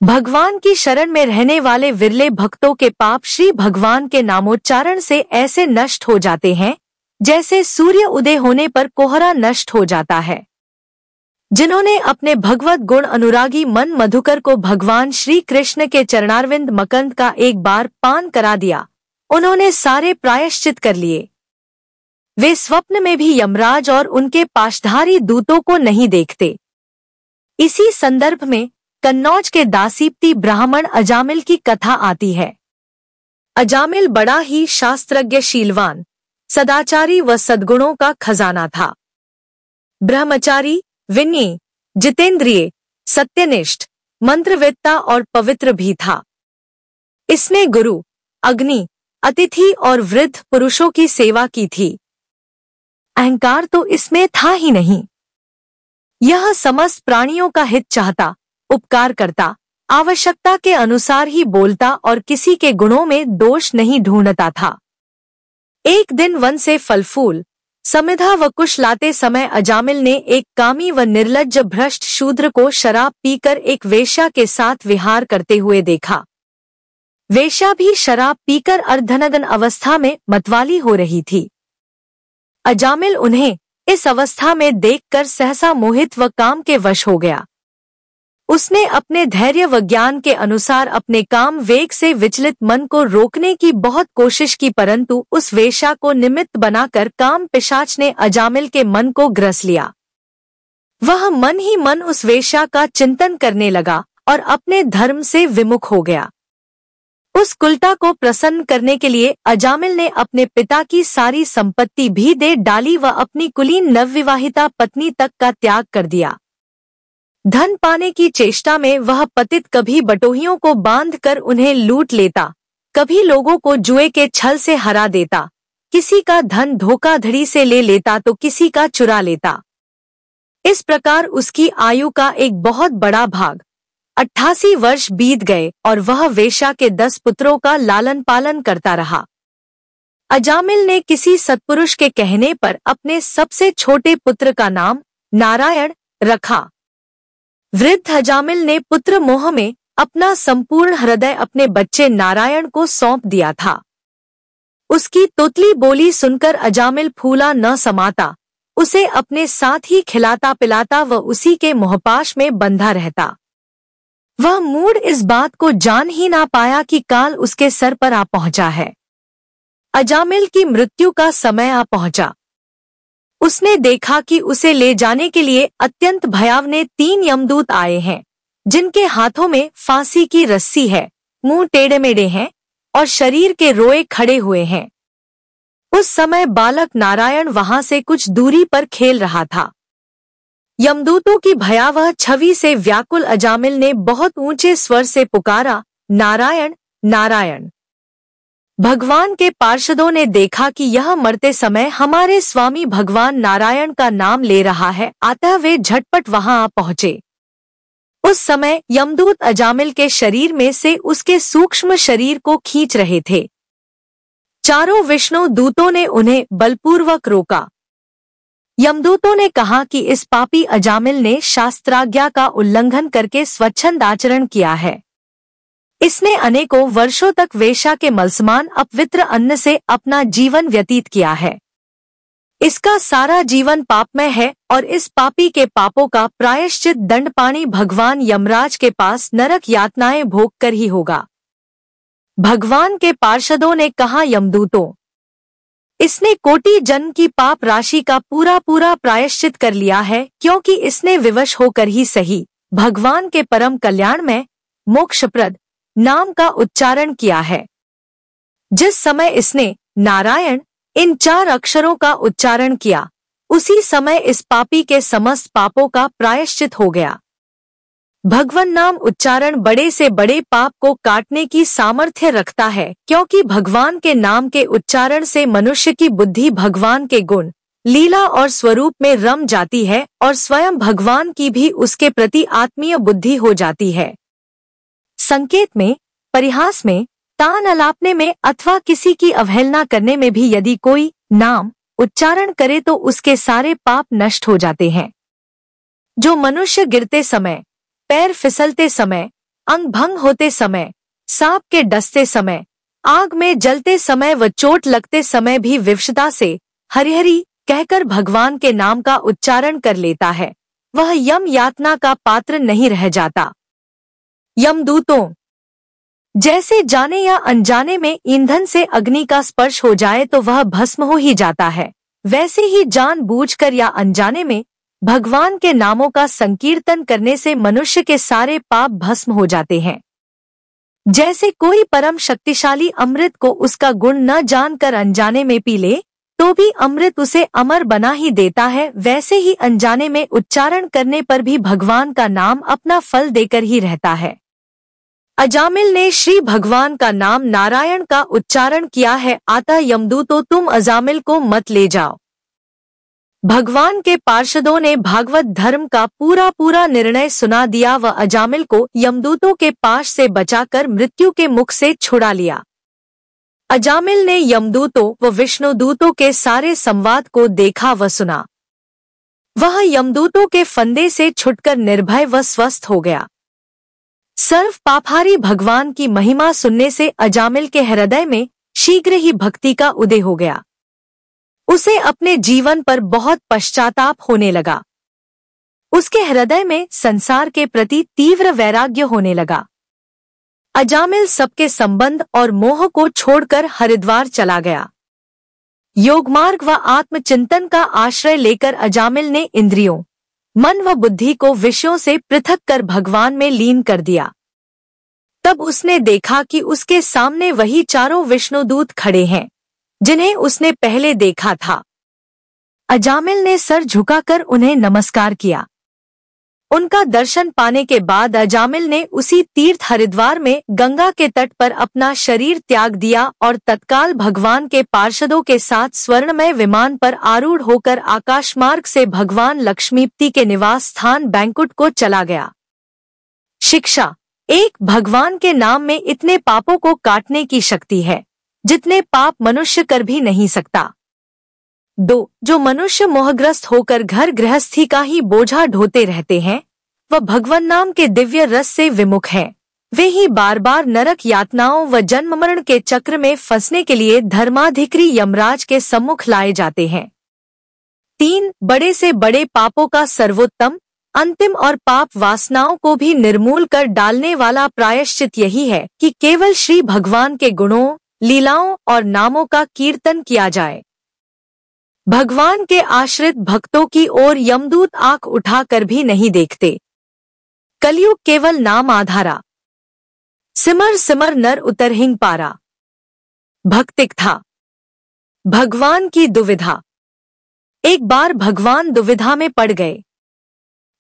भगवान की शरण में रहने वाले विरले भक्तों के पाप श्री भगवान के नामोच्चारण से ऐसे नष्ट हो जाते हैं जैसे सूर्य उदय होने पर कोहरा नष्ट हो जाता है। जिन्होंने अपने भगवत गुण अनुरागी मन मधुकर को भगवान श्री कृष्ण के चरणारविंद मकंद का एक बार पान करा दिया, उन्होंने सारे प्रायश्चित कर लिए। वे स्वप्न में भी यमराज और उनके पाशधारी दूतों को नहीं देखते। इसी संदर्भ में कन्नौज के दासीप्ती ब्राह्मण अजामिल की कथा आती है। अजामिल बड़ा ही शास्त्रज्ञ, शीलवान, सदाचारी व सद्गुणों का खजाना था। ब्रह्मचारी, विनयी, जितेंद्रिय, सत्यनिष्ठ, मंत्रवेत्ता और पवित्र भी था। इसने गुरु, अग्नि, अतिथि और वृद्ध पुरुषों की सेवा की थी। अहंकार तो इसमें था ही नहीं। यह समस्त प्राणियों का हित चाहता, उपकार करता, आवश्यकता के अनुसार ही बोलता और किसी के गुणों में दोष नहीं ढूंढता था। एक दिन वन से फल फूल, समिधा व कुश लाते समय अजामिल ने एक कामी व निर्लज्ज भ्रष्ट शूद्र को शराब पीकर एक वेश्या के साथ विहार करते हुए देखा। वेश्या भी शराब पीकर अर्धनग्न अवस्था में मतवाली हो रही थी। अजामिल उन्हें इस अवस्था में देखकर सहसा मोहित व काम के वश हो गया। उसने अपने धैर्य व ज्ञान के अनुसार अपने काम वेग से विचलित मन को रोकने की बहुत कोशिश की, परंतु उस वेश्या को निमित्त बनाकर काम पिशाच ने अजामिल के मन को ग्रस लिया। वह मन ही मन उस वेश्या का चिंतन करने लगा और अपने धर्म से विमुख हो गया। उस कुलटा को प्रसन्न करने के लिए अजामिल ने अपने पिता की सारी संपत्ति भी दे डाली व अपनी कुलीन नवविवाहिता पत्नी तक का त्याग कर दिया। धन पाने की चेष्टा में वह पतित कभी बटोहियों को बांधकर उन्हें लूट लेता, कभी लोगों को जुए के छल से हरा देता, किसी का धन धोखाधड़ी से ले लेता तो किसी का चुरा लेता। इस प्रकार उसकी आयु का एक बहुत बड़ा भाग 88 वर्ष बीत गए और वह वेश्या के 10 पुत्रों का लालन पालन करता रहा। अजामिल ने किसी सत्पुरुष के कहने पर अपने सबसे छोटे पुत्र का नाम नारायण रखा। वृद्ध अजामिल ने पुत्र मोह में अपना संपूर्ण हृदय अपने बच्चे नारायण को सौंप दिया था। उसकी तोतली बोली सुनकर अजामिल फूला न समाता, उसे अपने साथ ही खिलाता पिलाता व उसी के मोहपाश में बंधा रहता। वह मूढ़ इस बात को जान ही ना पाया कि काल उसके सर पर आ पहुंचा है। अजामिल की मृत्यु का समय आ पहुंचा। उसने देखा कि उसे ले जाने के लिए अत्यंत भयावने 3 यमदूत आए हैं, जिनके हाथों में फांसी की रस्सी है, मुंह टेढ़े मेढ़े हैं और शरीर के रोए खड़े हुए हैं। उस समय बालक नारायण वहां से कुछ दूरी पर खेल रहा था। यमदूतों की भयावह छवि से व्याकुल अजामिल ने बहुत ऊंचे स्वर से पुकारा, नारायण नारायण। भगवान के पार्षदों ने देखा कि यह मरते समय हमारे स्वामी भगवान नारायण का नाम ले रहा है, अतः वे झटपट वहां आ पहुंचे। उस समय यमदूत अजामिल के शरीर में से उसके सूक्ष्म शरीर को खींच रहे थे। चारों विष्णु दूतों ने उन्हें बलपूर्वक रोका। यमदूतों ने कहा कि इस पापी अजामिल ने शास्त्राज्ञा का उल्लंघन करके स्वच्छंद आचरण किया है। इसने अनेकों वर्षों तक वेश्या के मलसमान अपवित्र अन्न से अपना जीवन व्यतीत किया है। इसका सारा जीवन पापमय है और इस पापी के पापों का प्रायश्चित दंडपाणी भगवान यमराज के पास नरक यातनाएं भोग कर ही होगा। भगवान के पार्षदों ने कहा, यमदूतों, इसने कोटि जन्म की पाप राशि का पूरा प्रायश्चित कर लिया है, क्योंकि इसने विवश होकर ही सही भगवान के परम कल्याण में मोक्षप्रद नाम का उच्चारण किया है। जिस समय इसने नारायण इन 4 अक्षरों का उच्चारण किया, उसी समय इस पापी के समस्त पापों का प्रायश्चित हो गया। भगवान नाम उच्चारण बड़े से बड़े पाप को काटने की सामर्थ्य रखता है, क्योंकि भगवान के नाम के उच्चारण से मनुष्य की बुद्धि भगवान के गुण, लीला और स्वरूप में रम जाती है और स्वयं भगवान की भी उसके प्रति आत्मीय बुद्धि हो जाती है। संकेत में, परिहास में, तान अलापने में अथवा किसी की अवहेलना करने में भी यदि कोई नाम उच्चारण करे तो उसके सारे पाप नष्ट हो जाते हैं। जो मनुष्य गिरते समय, पैर फिसलते समय, अंग भंग होते समय, सांप के डसते समय, आग में जलते समय व चोट लगते समय भी विवशता से हरि हरि कहकर भगवान के नाम का उच्चारण कर लेता है, वह यम यातना का पात्र नहीं रह जाता। यमदूतों जैसे जाने या अनजाने में ईंधन से अग्नि का स्पर्श हो जाए तो वह भस्म हो ही जाता है, वैसे ही जानबूझकर या अनजाने में भगवान के नामों का संकीर्तन करने से मनुष्य के सारे पाप भस्म हो जाते हैं। जैसे कोई परम शक्तिशाली अमृत को उसका गुण न जानकर अनजाने में पी ले तो भी अमृत उसे अमर बना ही देता है, वैसे ही अनजाने में उच्चारण करने पर भी भगवान का नाम अपना फल देकर ही रहता है। अजामिल ने श्री भगवान का नाम नारायण का उच्चारण किया है, अतः यमदूतों तुम अजामिल को मत ले जाओ। भगवान के पार्षदों ने भागवत धर्म का पूरा निर्णय सुना दिया व अजामिल को यमदूतों के पाश से बचाकर मृत्यु के मुख से छुड़ा लिया। अजामिल ने यमदूतों व विष्णुदूतों के सारे संवाद को देखा व सुना। वह यमदूतों के फंदे से छुटकर निर्भय व स्वस्थ हो गया। सर्व पापहारी भगवान की महिमा सुनने से अजामिल के हृदय में शीघ्र ही भक्ति का उदय हो गया। उसे अपने जीवन पर बहुत पश्चाताप होने लगा। उसके हृदय में संसार के प्रति तीव्र वैराग्य होने लगा। अजामिल सबके संबंध और मोह को छोड़कर हरिद्वार चला गया। योगमार्ग व आत्मचिंतन का आश्रय लेकर अजामिल ने इंद्रियों, मन व बुद्धि को विषयों से पृथक कर भगवान में लीन कर दिया। तब उसने देखा कि उसके सामने वही चारों विष्णुदूत खड़े हैं जिन्हें उसने पहले देखा था। अजामिल ने सर झुकाकर उन्हें नमस्कार किया। उनका दर्शन पाने के बाद अजामिल ने उसी तीर्थ हरिद्वार में गंगा के तट पर अपना शरीर त्याग दिया और तत्काल भगवान के पार्षदों के साथ स्वर्णमय विमान पर आरूढ़ होकर आकाशमार्ग से भगवान लक्ष्मीपति के निवास स्थान बैंकुट को चला गया। शिक्षा 1. भगवान के नाम में इतने पापों को काटने की शक्ति है जितने पाप मनुष्य कर भी नहीं सकता। 2. जो मनुष्य मोहग्रस्त होकर घर गृहस्थी का ही बोझा ढोते रहते हैं वह भगवान नाम के दिव्य रस से विमुख हैं। वे ही बार बार नरक यातनाओं व जन्म मरण के चक्र में फंसने के लिए धर्माधिकारी यमराज के सम्मुख लाए जाते हैं। 3. बड़े से बड़े पापों का सर्वोत्तम, अंतिम और पाप वासनाओं को भी निर्मूल कर डालने वाला प्रायश्चित यही है कि केवल श्री भगवान के गुणों, लीलाओं और नामों का कीर्तन किया जाए। भगवान के आश्रित भक्तों की ओर यमदूत आंख उठाकर भी नहीं देखते। कलयुग केवल नाम आधारा, सिमर सिमर नर उतरहिंग पारा। भक्तिक था भगवान की दुविधा। एक बार भगवान दुविधा में पड़ गए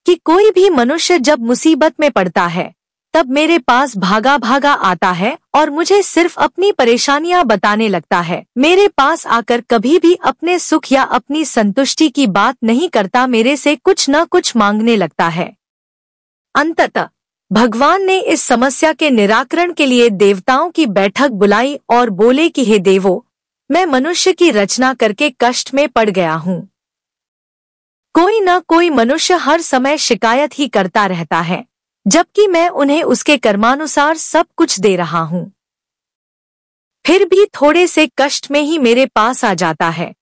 कि कोई भी मनुष्य जब मुसीबत में पड़ता है तब मेरे पास भागा भागा आता है और मुझे सिर्फ अपनी परेशानियां बताने लगता है। मेरे पास आकर कभी भी अपने सुख या अपनी संतुष्टि की बात नहीं करता, मेरे से कुछ न कुछ मांगने लगता है। अंततः भगवान ने इस समस्या के निराकरण के लिए देवताओं की बैठक बुलाई और बोले कि हे देवों, मैं मनुष्य की रचना करके कष्ट में पड़ गया हूँ। कोई न कोई मनुष्य हर समय शिकायत ही करता रहता है, जबकि मैं उन्हें उसके कर्मानुसार सब कुछ दे रहा हूँ। फिर भी थोड़े से कष्ट में ही मेरे पास आ जाता है,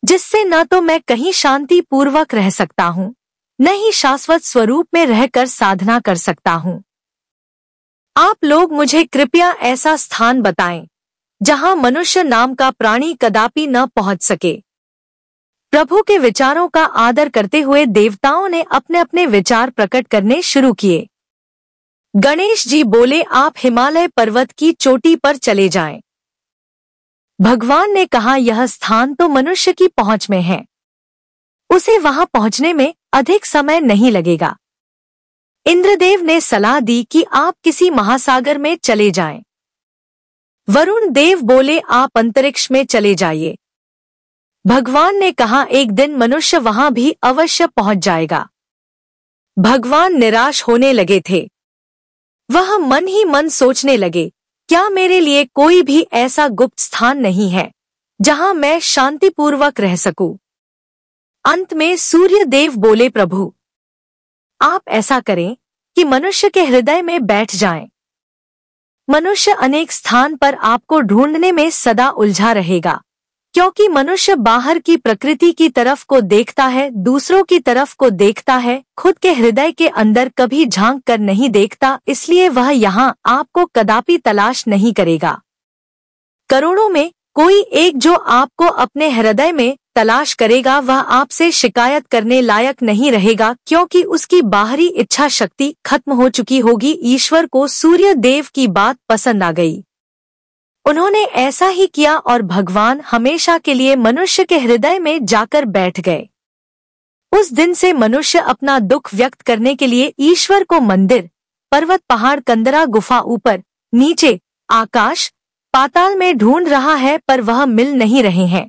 जिससे न तो मैं कहीं शांति पूर्वक रह सकता हूँ, न ही शाश्वत स्वरूप में रहकर साधना कर सकता हूँ। आप लोग मुझे कृपया ऐसा स्थान बताएं जहाँ मनुष्य नाम का प्राणी कदापि न पहुँच सके। प्रभु के विचारों का आदर करते हुए देवताओं ने अपने अपने विचार प्रकट करने शुरू किए। गणेश जी बोले, आप हिमालय पर्वत की चोटी पर चले जाएं। भगवान ने कहा, यह स्थान तो मनुष्य की पहुंच में है, उसे वहां पहुंचने में अधिक समय नहीं लगेगा। इंद्रदेव ने सलाह दी कि आप किसी महासागर में चले जाएं। वरुण देव बोले, आप अंतरिक्ष में चले जाइए। भगवान ने कहा, एक दिन मनुष्य वहां भी अवश्य पहुंच जाएगा। भगवान निराश होने लगे थे। वह मन ही मन सोचने लगे, क्या मेरे लिए कोई भी ऐसा गुप्त स्थान नहीं है जहां मैं शांतिपूर्वक रह सकूं? अंत में सूर्य देव बोले, प्रभु आप ऐसा करें कि मनुष्य के हृदय में बैठ जाएं। मनुष्य अनेक स्थान पर आपको ढूंढने में सदा उलझा रहेगा, क्योंकि मनुष्य बाहर की प्रकृति की तरफ को देखता है, दूसरों की तरफ को देखता है, खुद के हृदय के अंदर कभी झांक कर नहीं देखता, इसलिए वह यहाँ आपको कदापि तलाश नहीं करेगा। करोड़ों में कोई एक जो आपको अपने हृदय में तलाश करेगा, वह आपसे शिकायत करने लायक नहीं रहेगा, क्योंकि उसकी बाहरी इच्छा शक्ति खत्म हो चुकी होगी। ईश्वर को सूर्य देव की बात पसंद आ गई। उन्होंने ऐसा ही किया और भगवान हमेशा के लिए मनुष्य के हृदय में जाकर बैठ गए। उस दिन से मनुष्य अपना दुख व्यक्त करने के लिए ईश्वर को मंदिर, पर्वत, पहाड़, कंदरा, गुफा, ऊपर, नीचे, आकाश, पाताल में ढूंढ रहा है, पर वह मिल नहीं रहे हैं।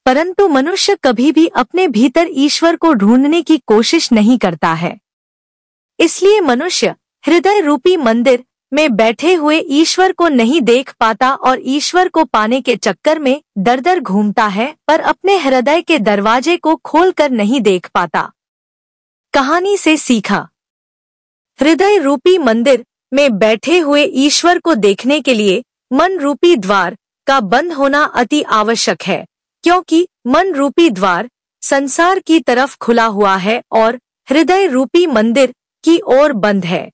परंतु मनुष्य कभी भी अपने भीतर ईश्वर को ढूंढने की कोशिश नहीं करता है। इसलिए मनुष्य हृदय रूपी मंदिर में बैठे हुए ईश्वर को नहीं देख पाता और ईश्वर को पाने के चक्कर में दर दर घूमता है, पर अपने हृदय के दरवाजे को खोलकर नहीं देख पाता। कहानी से सीखा। हृदय रूपी मंदिर में बैठे हुए ईश्वर को देखने के लिए मन रूपी द्वार का बंद होना अति आवश्यक है, क्योंकि मन रूपी द्वार संसार की तरफ खुला हुआ है और हृदय रूपी मंदिर की ओर बंद है।